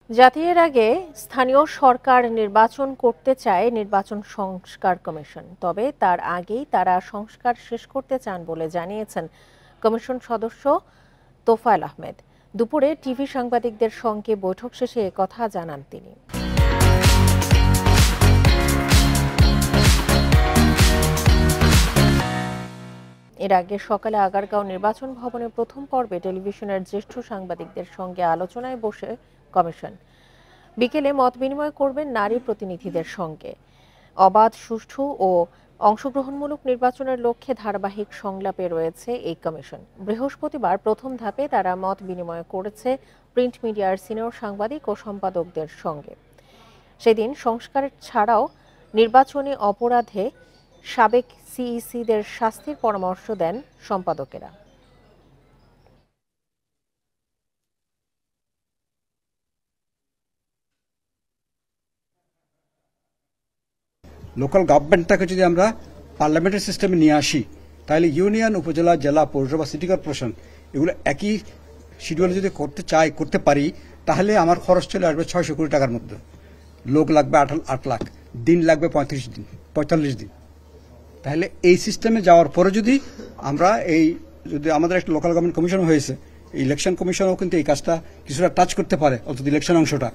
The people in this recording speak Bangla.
জাতীয়ের আগে স্থানীয় সরকার নির্বাচন করতে চায় নির্বাচন সংস্কার কমিশন, তবে তার আগেই তারা সংস্কার শেষ করতে চান বলে জানিয়েছেন কমিশন সদস্য তোফায়েল আহমেদ। দুপুরে টিভি সাংবাদিকদের সঙ্গে বৈঠক শেষে একথা জানান তিনি। এর আগে সকালে আগারগাঁও নির্বাচন ভবনের প্রথম পর্বে টেলিভিশনের জ্যেষ্ঠ সাংবাদিকদের সঙ্গে আলোচনায় বসে কমিশন। বিকেলে মত বিনিময় করবেন নারী প্রতিনিধিদের সঙ্গে। অবাধ, সুষ্ঠু ও অংশগ্রহণমূলক নির্বাচনের লক্ষ্যে ধারাবাহিক সংলাপে রয়েছে এই কমিশন। বৃহস্পতিবার প্রথম ধাপে তারা মত বিনিময় করেছে প্রিন্ট মিডিয়ার সিনিয়র সাংবাদিক ও সম্পাদকদের সঙ্গে। সেদিন সংস্কার ছাড়াও নির্বাচনী অপরাধে সাবেক সিইসিদের শাস্তির পরামর্শ দেন সম্পাদকেরা। লোকাল গভর্নমেন্টটাকে যদি আমরা পার্লামেন্টারি সিস্টেমে নিয়ে আসি, তাহলে ইউনিয়ন, উপজেলা, জেলা, পৌরসভা, সিটি কর্পোরেশন এগুলো একই শিডিউলে যদি করতে পারি, তাহলে আমার খরচ চলে আসবে 600 কোটি টাকার মধ্যে। লোক লাগবে 8 লাখ, দিন লাগবে 45 দিন। তাহলে এই সিস্টেমে যাওয়ার পরে যদি আমরা যদি আমাদের একটা লোকাল গভর্নমেন্ট কমিশন হয়েছে, ইলেকশন কমিশনও কিন্তু এই কাজটা কিছুটা টাচ করতে পারে, অন্তত ইলেকশন অংশটা।